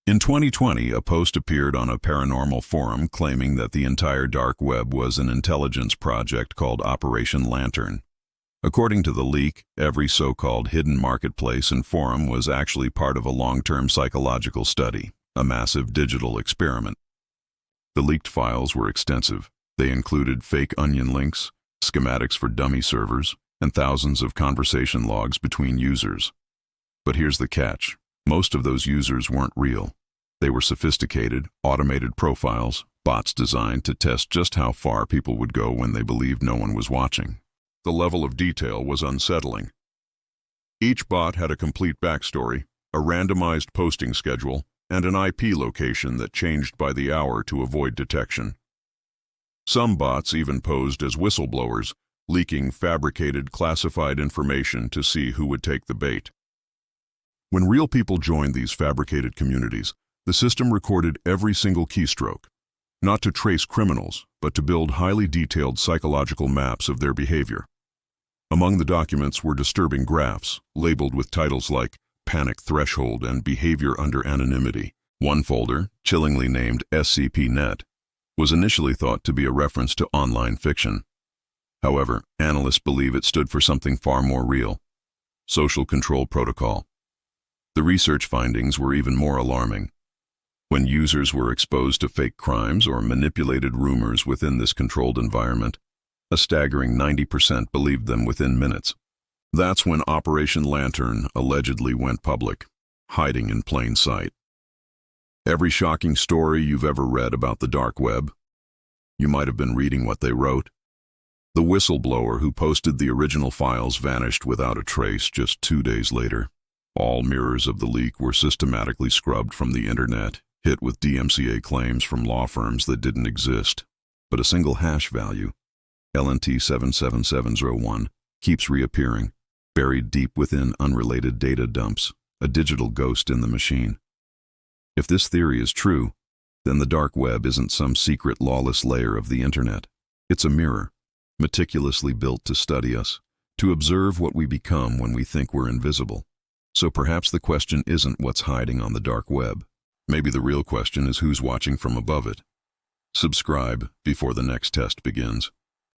In 2020, a post appeared on a paranormal forum claiming that the entire dark web was an intelligence project called Operation Lantern. According to the leak, every so-called hidden marketplace and forum was actually part of a long-term psychological study, a massive digital experiment. The leaked files were extensive. They included fake onion links, schematics for dummy servers, and thousands of conversation logs between users. But here's the catch. Most of those users weren't real. They were sophisticated, automated profiles, bots designed to test just how far people would go when they believed no one was watching. The level of detail was unsettling. Each bot had a complete backstory, a randomized posting schedule, and an IP location that changed by the hour to avoid detection. Some bots even posed as whistleblowers, leaking fabricated, classified information to see who would take the bait. When real people joined these fabricated communities, the system recorded every single keystroke, not to trace criminals, but to build highly detailed psychological maps of their behavior. Among the documents were disturbing graphs, labeled with titles like Panic Threshold and Behavior Under Anonymity. One folder, chillingly named SCP-Net, was initially thought to be a reference to online fiction. However, analysts believe it stood for something far more real: social control protocol. The research findings were even more alarming. When users were exposed to fake crimes or manipulated rumors within this controlled environment, a staggering 90% believed them within minutes. That's when Operation Lantern allegedly went public, hiding in plain sight. Every shocking story you've ever read about the dark web, you might have been reading what they wrote. The whistleblower who posted the original files vanished without a trace just 2 days later. All mirrors of the leak were systematically scrubbed from the internet, hit with DMCA claims from law firms that didn't exist. But a single hash value, LNT 77701, keeps reappearing, buried deep within unrelated data dumps, a digital ghost in the machine. If this theory is true, then the dark web isn't some secret lawless layer of the internet. It's a mirror, meticulously built to study us, to observe what we become when we think we're invisible. So perhaps the question isn't what's hiding on the dark web. Maybe the real question is who's watching from above it. Subscribe before the next test begins.